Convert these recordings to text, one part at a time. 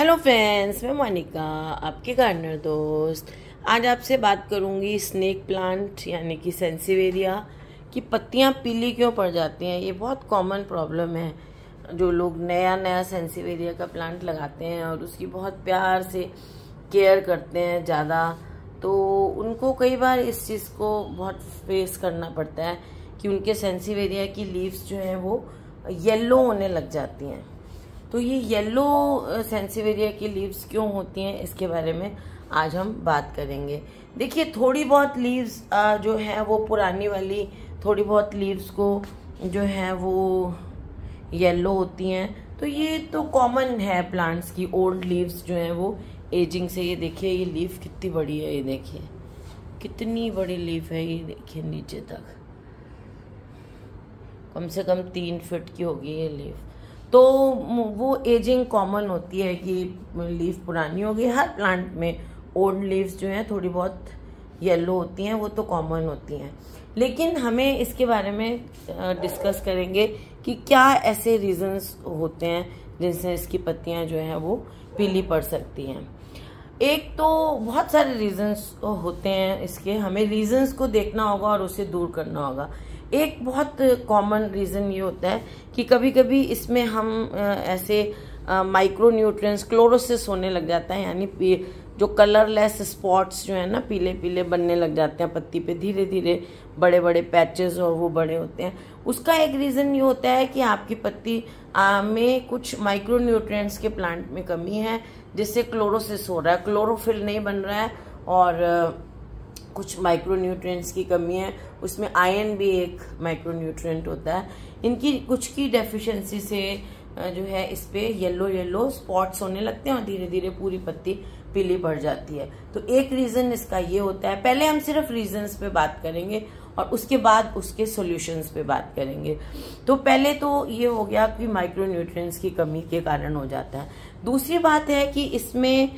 Hello friends, मैं मोनिका, आपके gardener दोस्त। आज आपसे बात करूंगी स्नेक प्लांट यानी कि सेंसिवेरिया की पत्तियां पीली क्यों पड़ जाती हैं। ये बहुत कॉमन प्रॉब्लम है। जो लोग नया सेंसिवेरिया का प्लांट लगाते हैं और उसकी बहुत प्यार से केयर करते हैं ज़्यादा, तो उनको कई बार इस चीज़ को बहुत फेस करना पड़ता है कि उनके सेंसिवेरिया की लीव्स जो हैं वो येलो होने लग जाती हैं। तो ये येलो सेंसिवेरिया की लीव्स क्यों होती हैं, इसके बारे में आज हम बात करेंगे। देखिए, थोड़ी बहुत लीव्स जो है वो पुरानी वाली थोड़ी बहुत लीव्स को जो है वो येलो होती हैं। तो ये तो कॉमन है प्लांट्स की, ओल्ड लीव्स जो हैं वो एजिंग से। ये देखिए, ये लीफ कितनी बड़ी है, ये देखिए कितनी बड़ी लीफ है, ये देखिए नीचे तक कम से कम 3 फीट की होगी ये लीफ। तो वो एजिंग कॉमन होती है कि लीफ पुरानी होगी। हर प्लांट में ओल्ड लीव्स जो हैं थोड़ी बहुत येलो होती हैं, वो तो कॉमन होती हैं। लेकिन हमें इसके बारे में डिस्कस करेंगे कि क्या ऐसे रीजंस होते हैं जिनसे इसकी पत्तियां जो हैं वो पीली पड़ सकती हैं। एक तो बहुत सारे रीजंस होते हैं इसके, हमें रीजंस को देखना होगा और उसे दूर करना होगा। एक बहुत कॉमन रीज़न ये होता है कि कभी कभी इसमें हम ऐसे माइक्रो न्यूट्रिएंट्स क्लोरोसिस होने लग जाता है, यानी जो कलरलेस स्पॉट्स जो है ना पीले पीले बनने लग जाते हैं पत्ती पे, धीरे धीरे बड़े बड़े पैचेस और वो बड़े होते हैं। उसका एक रीज़न ये होता है कि आपकी पत्ती में कुछ माइक्रो न्यूट्रिएंट्स के प्लांट में कमी है, जिससे क्लोरोसिस हो रहा है, क्लोरोफिल नहीं बन रहा है और कुछ माइक्रो न्यूट्रिएंट्स की कमी है। उसमें आयरन भी एक माइक्रो न्यूट्रिएंट होता है। इनकी कुछ की डेफिशिएंसी से जो है इस पे येलो स्पॉट्स होने लगते हैं और धीरे धीरे पूरी पत्ती पीली पड़ जाती है। तो एक रीजन इसका ये होता है। पहले हम सिर्फ रीजंस पे बात करेंगे और उसके बाद उसके सॉल्यूशंस पे बात करेंगे। तो पहले तो ये हो गया कि माइक्रो न्यूट्रिएंट्स की कमी के कारण हो जाता है। दूसरी बात है कि इसमें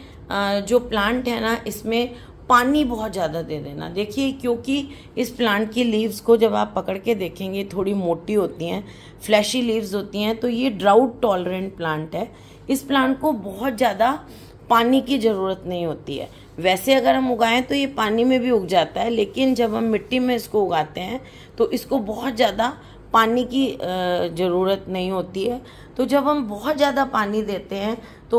जो प्लांट है ना, इसमें पानी बहुत ज़्यादा दे देना। देखिए, क्योंकि इस प्लांट की लीव्स को जब आप पकड़ के देखेंगे थोड़ी मोटी होती हैं, फ्लैशी लीव्स होती हैं, तो ये ड्राउट टॉलरेंट प्लांट है। इस प्लांट को बहुत ज़्यादा पानी की ज़रूरत नहीं होती है। वैसे अगर हम उगाएं तो ये पानी में भी उग जाता है, लेकिन जब हम मिट्टी में इसको उगाते हैं तो इसको बहुत ज़्यादा पानी की ज़रूरत नहीं होती है। तो जब हम बहुत ज़्यादा पानी देते हैं तो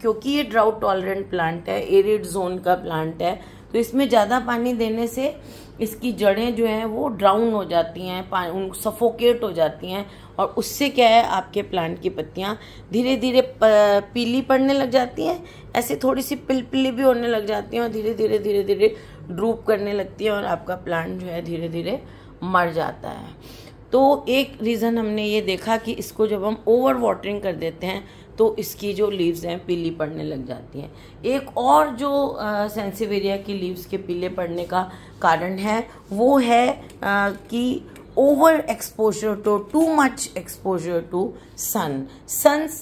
क्योंकि ये ड्राउट टॉलरेंट प्लांट है, एरिड जोन का प्लांट है, तो इसमें ज़्यादा पानी देने से इसकी जड़ें जो हैं वो ड्राउन हो जाती हैं, सफोकेट हो जाती हैं, और उससे क्या है, आपके प्लांट की पत्तियां धीरे धीरे पीली पड़ने लग जाती हैं, ऐसे थोड़ी सी पिलपिली भी होने लग जाती हैं और धीरे धीरे ड्रूप करने लगती है और आपका प्लांट जो है धीरे धीरे मर जाता है। तो एक रीज़न हमने ये देखा कि इसको जब हम ओवर वाटरिंग कर देते हैं तो इसकी जो लीव्स हैं पीली पड़ने लग जाती हैं। एक और जो सेंसिवेरिया की लीव्स के पीले पड़ने का कारण है वो है कि over exposure too much exposure to sun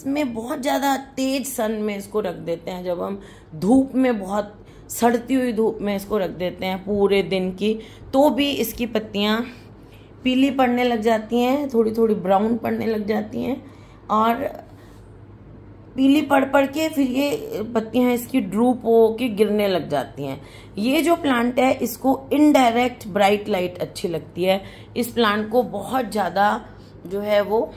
में बहुत ज़्यादा तेज सन में इसको रख देते हैं। जब हम धूप में, बहुत सड़ती हुई धूप में इसको रख देते हैं पूरे दिन की, तो भी इसकी पत्तियाँ पीली पड़ने लग जाती हैं, थोड़ी थोड़ी ब्राउन पड़ने लग जाती हैं और पीली पड़ के फिर ये पत्तियां इसकी ड्रूप हो के गिरने लग जाती हैं। ये जो प्लांट है इसको इनडायरेक्ट ब्राइट लाइट अच्छी लगती है। इस प्लांट को बहुत ज़्यादा जो है वो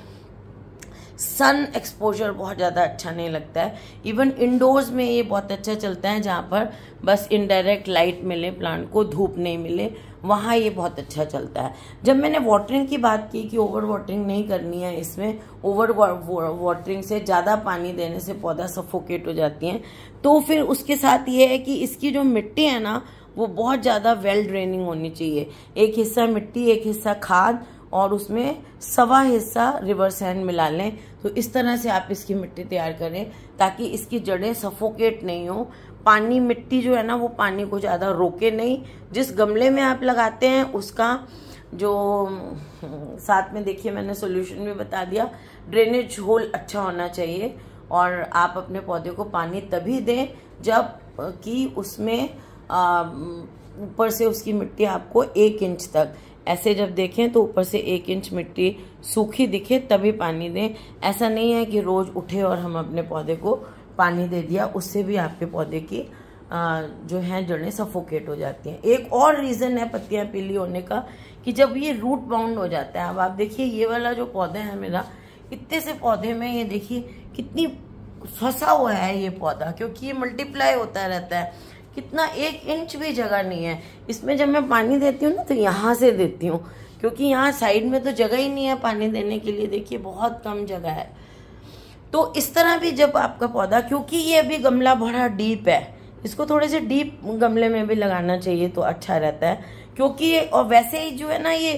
सन एक्सपोजर बहुत ज़्यादा अच्छा नहीं लगता है। इवन इंडोर्स में ये बहुत अच्छा चलता है, जहाँ पर बस इनडायरेक्ट लाइट मिले, प्लांट को धूप नहीं मिले, वहाँ ये बहुत अच्छा चलता है। जब मैंने वाटरिंग की बात की कि ओवर वाटरिंग नहीं करनी है इसमें, ओवर वाटरिंग से ज़्यादा पानी देने से पौधा सफोकेट हो जाती हैं, तो फिर उसके साथ ये है कि इसकी जो मिट्टी है ना वो बहुत ज़्यादा वेल ड्रेनिंग होनी चाहिए। एक हिस्सा मिट्टी, एक हिस्सा खाद और उसमें 1.25 हिस्सा रिवर सैंड मिला लें। तो इस तरह से आप इसकी मिट्टी तैयार करें ताकि इसकी जड़ें सफोकेट नहीं हो। पानी, मिट्टी जो है ना वो पानी को ज़्यादा रोके नहीं। जिस गमले में आप लगाते हैं उसका जो साथ में देखिए मैंने सॉल्यूशन भी बता दिया, ड्रेनेज होल अच्छा होना चाहिए। और आप अपने पौधे को पानी तभी दें जब कि उसमें ऊपर से उसकी मिट्टी आपको 1 इंच तक, ऐसे जब देखें तो ऊपर से 1 इंच मिट्टी सूखी दिखे तभी पानी दें। ऐसा नहीं है कि रोज उठे और हम अपने पौधे को पानी दे दिया, उससे भी आपके पौधे की जो है जड़ें सफोकेट हो जाती हैं। एक और रीज़न है पत्तियां पीली होने का कि जब ये रूट बाउंड हो जाता है। अब आप देखिए ये वाला जो पौधा है मेरा, इतने से पौधे में ये देखिए कितनी फंसा हुआ है ये पौधा, क्योंकि ये मल्टीप्लाई होता रहता है। कितना 1 इंच भी जगह नहीं है इसमें। जब मैं पानी देती हूँ ना तो यहाँ से देती हूँ, क्योंकि यहाँ साइड में तो जगह ही नहीं है पानी देने के लिए। देखिए बहुत कम जगह है। तो इस तरह भी जब आपका पौधा, क्योंकि ये अभी गमला बड़ा डीप है, इसको थोड़े से डीप गमले में भी लगाना चाहिए तो अच्छा रहता है। क्योंकि और वैसे ही जो है ना ये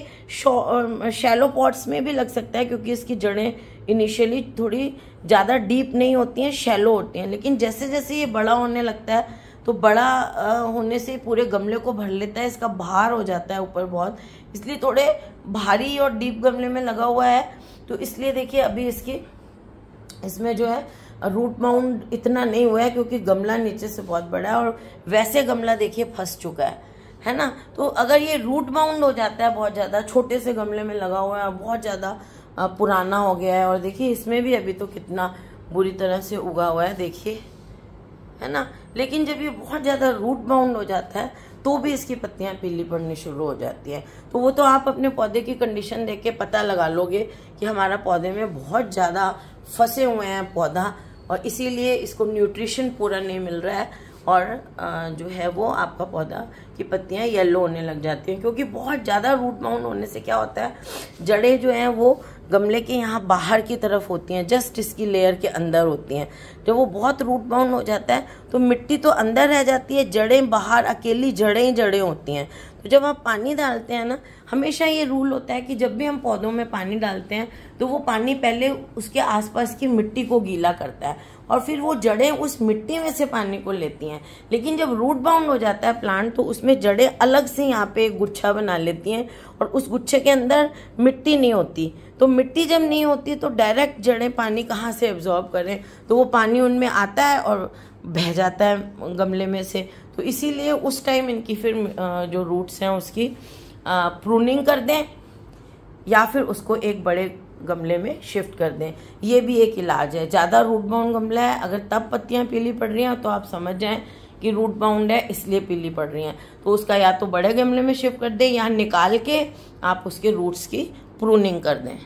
शैलो पॉट्स में भी लग सकता है, क्योंकि इसकी जड़ें इनिशियली थोड़ी ज़्यादा डीप नहीं होती हैं, शैलो होती हैं। लेकिन जैसे जैसे ये बड़ा होने लगता है तो बड़ा होने से पूरे गमले को भर लेता है, इसका भार हो जाता है ऊपर बहुत, इसलिए थोड़े भारी और डीप गमले में लगा हुआ है। तो इसलिए देखिए अभी इसमें जो है रूट माउंट इतना नहीं हुआ है, क्योंकि गमला नीचे से बहुत बड़ा है और वैसे गमला देखिए फंस चुका है ना। तो अगर ये रूट माउंट हो जाता है बहुत ज़्यादा, छोटे से गमले में लगा हुआ है, बहुत ज़्यादा पुराना हो गया है, और देखिए इसमें भी अभी तो कितना बुरी तरह से उगा हुआ है, देखिए, है ना। लेकिन जब ये बहुत ज़्यादा रूट बाउंड हो जाता है तो भी इसकी पत्तियां पीली पड़नी शुरू हो जाती हैं। तो वो तो आप अपने पौधे की कंडीशन देख के पता लगा लोगे कि हमारा पौधे में बहुत ज़्यादा फंसे हुए हैं पौधा, और इसीलिए इसको न्यूट्रिशन पूरा नहीं मिल रहा है, और जो है वो आपका पौधा की पत्तियां येलो होने लग जाती हैं। क्योंकि बहुत ज़्यादा रूट बाउंड होने से क्या होता है, जड़ें जो हैं वो गमले के यहाँ बाहर की तरफ होती हैं, जस्ट इसकी लेयर के अंदर होती हैं। जब वो बहुत रूट बाउंड हो जाता है तो मिट्टी तो अंदर रह जाती है, जड़ें बाहर, अकेली जड़ें ही जड़ें होती हैं। तो जब आप पानी डालते हैं ना, हमेशा ये रूल होता है कि जब भी हम पौधों में पानी डालते हैं तो वो पानी पहले उसके आसपास की मिट्टी को गीला करता है, और फिर वो जड़ें उस मिट्टी में से पानी को लेती हैं। लेकिन जब रूट बाउंड हो जाता है प्लांट तो उसमें जड़ें अलग से यहाँ पे एक गुच्छा बना लेती हैं, और उस गुच्छे के अंदर मिट्टी नहीं होती। तो मिट्टी जब नहीं होती तो डायरेक्ट जड़ें पानी कहाँ से एब्जॉर्ब करें, तो वो पानी उनमें आता है और बह जाता है गमले में से। तो इसीलिए उस टाइम इनकी फिर जो रूट्स हैं उसकी प्रूनिंग कर दें, या फिर उसको एक बड़े गमले में शिफ्ट कर दें। ये भी एक इलाज है। ज़्यादा रूट बाउंड गमला है अगर तब पत्तियां पीली पड़ रही हैं तो आप समझ जाएं कि रूट बाउंड है इसलिए पीली पड़ रही हैं। तो उसका या तो बड़े गमले में शिफ्ट कर दें, या निकाल के आप उसके रूट्स की प्रूनिंग कर दें।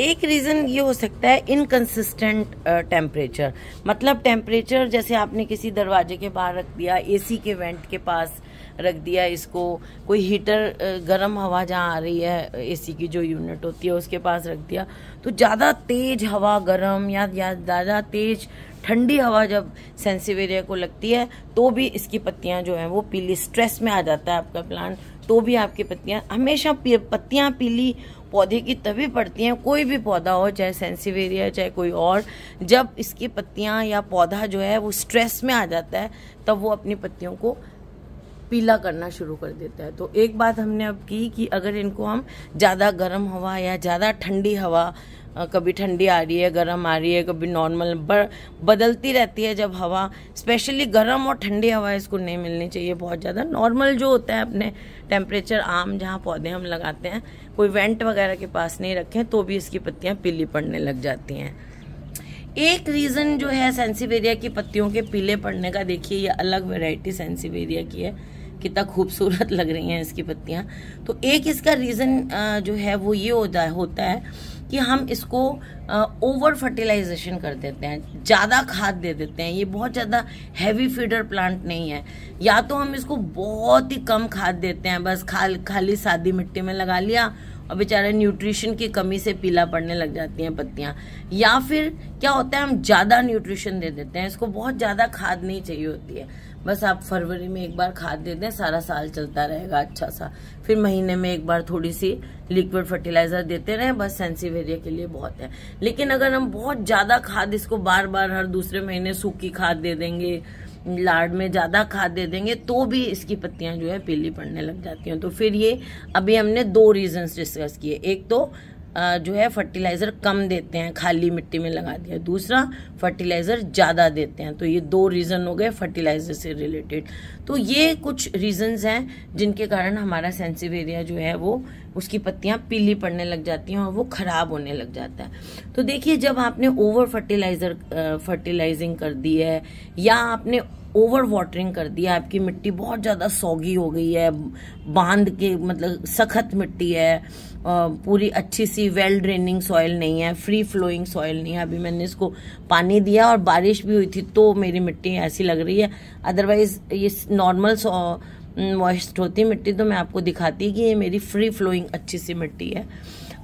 एक रीज़न ये हो सकता है इनकंसिस्टेंट टेम्परेचर, मतलब टेम्परेचर जैसे आपने किसी दरवाजे के बाहर रख दिया, एसी के वेंट के पास रख दिया इसको, कोई हीटर गर्म हवा जहाँ आ रही है एसी की जो यूनिट होती है उसके पास रख दिया, तो ज़्यादा तेज हवा गर्म या ज़्यादा तेज ठंडी हवा जब सेंसिवेरिया को लगती है तो भी इसकी पत्तियां जो हैं वो पीली, स्ट्रेस में आ जाता है आपका प्लांट, तो भी आपकी पत्तियां हमेशा पत्तियां पीली पौधे की तभी पड़ती हैं, कोई भी पौधा हो, चाहे सेंसिवेरिया चाहे कोई और, जब इसकी पत्तियां या पौधा जो है वो स्ट्रेस में आ जाता है तब वो अपनी पत्तियों को पीला करना शुरू कर देता है। तो एक बात हमने अब की कि अगर इनको हम ज़्यादा गर्म हवा या ज़्यादा ठंडी हवा, कभी ठंडी आ रही है गर्म आ रही है, कभी नॉर्मल बदलती रहती है जब हवा, स्पेशली गर्म और ठंडी हवा इसको नहीं मिलनी चाहिए बहुत ज़्यादा। नॉर्मल जो होता है अपने टेम्परेचर आम जहाँ पौधे हम लगाते हैं, कोई वेंट वगैरह के पास नहीं रखें तो भी इसकी पत्तियाँ पीली पड़ने लग जाती हैं। एक रीज़न जो है सेंसिवेरिया की पत्तियों के पीले पड़ने का, देखिए ये अलग वैरायटी सेंसिवेरिया की है, कितना खूबसूरत लग रही हैं इसकी पत्तियां। तो एक इसका रीज़न जो है वो ये होता है कि हम इसको ओवर फर्टिलाइजेशन कर देते हैं, ज़्यादा खाद दे देते हैं। ये बहुत ज़्यादा हैवी फीडर प्लांट नहीं है, या तो हम इसको बहुत ही कम खाद देते हैं, बस खाली सादी मिट्टी में लगा लिया और बेचारे न्यूट्रिशन की कमी से पीला पड़ने लग जाती हैं पत्तियां, या फिर क्या होता है हम ज़्यादा न्यूट्रिशन दे देते हैं, इसको बहुत ज़्यादा खाद नहीं चाहिए होती है, बस आप फरवरी में एक बार खाद दे दें, सारा साल चलता रहेगा अच्छा सा, फिर महीने में एक बार थोड़ी सी लिक्विड फर्टिलाइजर देते रहें, बस सेंसिवेरिया के लिए बहुत है। लेकिन अगर हम बहुत ज़्यादा खाद इसको बार बार हर दूसरे महीने सूखी खाद दे देंगे, लाड़ में ज़्यादा खाद दे देंगे, तो भी इसकी पत्तियां जो है पीली पड़ने लग जाती हैं। तो फिर ये अभी हमने 2 रीजंस डिस्कस किए, एक तो जो है फर्टिलाइज़र कम देते हैं, खाली मिट्टी में लगा दिया, दूसरा फर्टिलाइज़र ज़्यादा देते हैं। तो ये 2 रीज़न हो गए फर्टिलाइज़र से रिलेटेड। तो ये कुछ रीजंस हैं जिनके कारण हमारा सेंसिवेरिया जो है वो उसकी पत्तियां पीली पड़ने लग जाती हैं और वो खराब होने लग जाता है। तो देखिए, जब आपने ओवर फर्टिलाइजिंग कर दी है या आपने ओवर वाटरिंग कर दिया, आपकी मिट्टी बहुत ज्यादा सौगी हो गई है, बांध के मतलब सख्त मिट्टी है, पूरी अच्छी सी वेल ड्रेनिंग सॉइल नहीं है, फ्री फ्लोइंग सॉइल नहीं है। अभी मैंने इसको पानी दिया और बारिश भी हुई थी तो मेरी मिट्टी ऐसी लग रही है, अदरवाइज ये नॉर्मल मॉइस्ट होती मिट्टी तो मैं आपको दिखाती कि ये मेरी फ्री फ्लोइंग अच्छी सी मिट्टी है।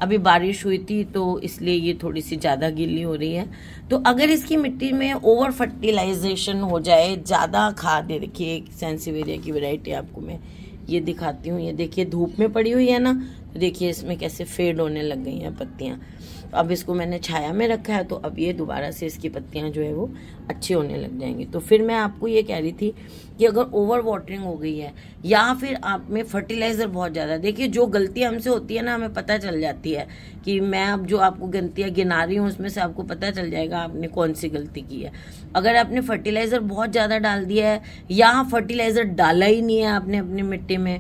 अभी बारिश हुई थी तो इसलिए ये थोड़ी सी ज्यादा गीली हो रही है। तो अगर इसकी मिट्टी में ओवर फर्टिलाइजेशन हो जाए, ज्यादा खाद, देखिए एक सेंसिवेरिया की वैरायटी आपको मैं ये दिखाती हूँ। ये देखिए धूप में पड़ी हुई है ना, तो देखिए इसमें कैसे फेड होने लग गई हैं पत्तियां। तो अब इसको मैंने छाया में रखा है तो अब ये दोबारा से इसकी पत्तियां जो है वो अच्छी होने लग जाएंगी। तो फिर मैं आपको ये कह रही थी कि अगर ओवर वाटरिंग हो गई है या फिर आप में फर्टिलाइजर बहुत ज्यादा, देखिए जो गलती हमसे होती है ना, हमें पता चल जाती है कि मैं अब जो आपको गलतियां गिना रही हूँ उसमें से आपको पता चल जाएगा आपने कौन सी गलती की है। अगर आपने फर्टिलाइजर बहुत ज्यादा डाल दिया है या फर्टिलाइजर डाला ही नहीं है आपने अपनी मिट्टी में,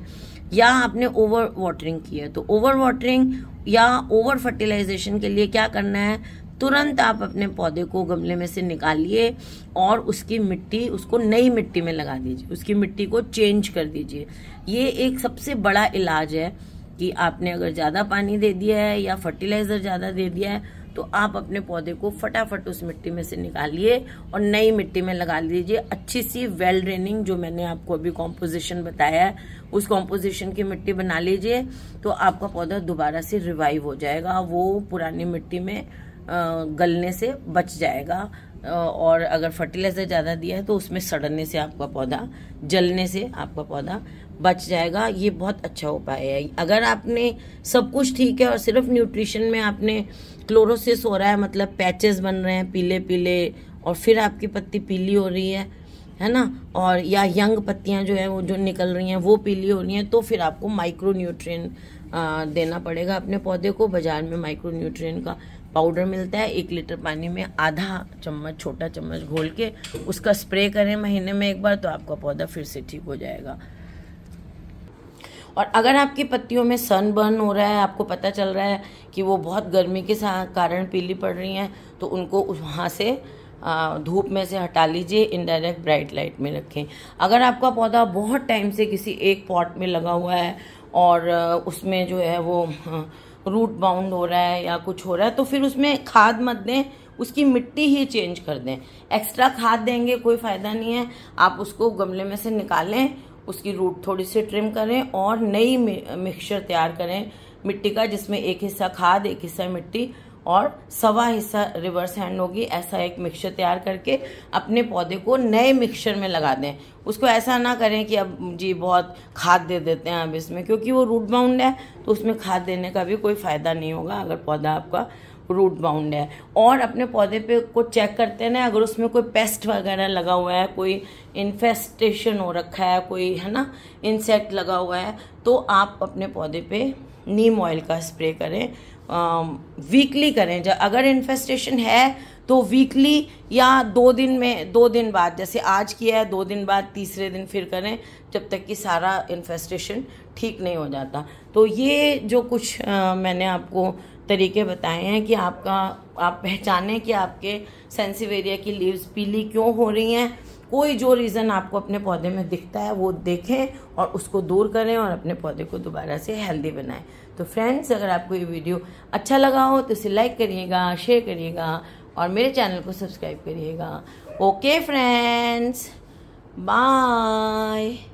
या आपने ओवर वाटरिंग की है, तो ओवर वाटरिंग या ओवर फर्टिलाइजेशन के लिए क्या करना है, तुरंत आप अपने पौधे को गमले में से निकालिए और उसकी मिट्टी, उसको नई मिट्टी में लगा दीजिए, उसकी मिट्टी को चेंज कर दीजिए। ये एक सबसे बड़ा इलाज है कि आपने अगर ज्यादा पानी दे दिया है या फर्टिलाइजर ज्यादा दे दिया है तो आप अपने पौधे को फटाफट उस मिट्टी में से निकालिए और नई मिट्टी में लगा लीजिए। अच्छी सी वेल ड्रेनिंग, जो मैंने आपको अभी कॉम्पोजिशन बताया है, उस कॉम्पोजिशन की मिट्टी बना लीजिए तो आपका पौधा दोबारा से रिवाइव हो जाएगा, वो पुरानी मिट्टी में गलने से बच जाएगा। और अगर फर्टिलाइजर ज्यादा दिया है तो उसमें सड़ने से आपका पौधा, जलने से आपका पौधा बच जाएगा। ये बहुत अच्छा उपाय है। अगर आपने सब कुछ ठीक है और सिर्फ न्यूट्रिशन में आपने क्लोरोसिस हो रहा है, मतलब पैचेस बन रहे हैं पीले पीले और फिर आपकी पत्ती पीली हो रही है ना, और या यंग पत्तियां जो है वो जो निकल रही हैं वो पीली हो रही हैं, तो फिर आपको माइक्रो न्यूट्रिएंट देना पड़ेगा अपने पौधे को। बाजार में माइक्रो न्यूट्रिएंट का पाउडर मिलता है, 1 लीटर पानी में आधा चम्मच, छोटा चम्मच घोल के उसका स्प्रे करें महीने में एक बार, तो आपका पौधा फिर से ठीक हो जाएगा। और अगर आपकी पत्तियों में सनबर्न हो रहा है, आपको पता चल रहा है कि वो बहुत गर्मी के कारण पीली पड़ रही हैं, तो उनको वहाँ से धूप में से हटा लीजिए, इनडायरेक्ट ब्राइट लाइट में रखें। अगर आपका पौधा बहुत टाइम से किसी एक पॉट में लगा हुआ है और उसमें जो है वो रूट बाउंड हो रहा है या कुछ हो रहा है, तो फिर उसमें खाद मत दें, उसकी मिट्टी ही चेंज कर दें। एक्स्ट्रा खाद देंगे कोई फायदा नहीं है। आप उसको गमले में से निकालें, उसकी रूट थोड़ी सी ट्रिम करें और नई मिक्सचर तैयार करें मिट्टी का, जिसमें एक हिस्सा खाद, एक हिस्सा मिट्टी और सवा हिस्सा रिवर्स हैंड होगी। ऐसा एक मिक्सचर तैयार करके अपने पौधे को नए मिक्सचर में लगा दें। उसको ऐसा ना करें कि अब जी बहुत खाद दे देते हैं अब इसमें, क्योंकि वो रूट बाउंड है तो उसमें खाद देने का भी कोई फायदा नहीं होगा अगर पौधा आपका रूट बाउंड है। और अपने पौधे पे को चेक करते हैं ना, अगर उसमें कोई पेस्ट वगैरह लगा हुआ है, कोई इन्फेस्टेशन हो रखा है, कोई है ना इंसेक्ट लगा हुआ है, तो आप अपने पौधे पे नीम ऑयल का स्प्रे करें, वीकली करें। जब अगर इन्फेस्टेशन है तो वीकली या 2 दिन बाद, जैसे आज किया है 2 दिन बाद तीसरे दिन फिर करें, जब तक कि सारा इन्फेस्टेशन ठीक नहीं हो जाता। तो ये जो कुछ मैंने आपको तरीके बताए हैं कि आप पहचानें कि आपके सेंसिवेरिया की लीव्स पीली क्यों हो रही हैं। कोई जो रीज़न आपको अपने पौधे में दिखता है वो देखें और उसको दूर करें और अपने पौधे को दोबारा से हेल्दी बनाएं। तो फ्रेंड्स, अगर आपको ये वीडियो अच्छा लगा हो तो इसे लाइक करिएगा, शेयर करिएगा और मेरे चैनल को सब्सक्राइब करिएगा। Okay friends, bye.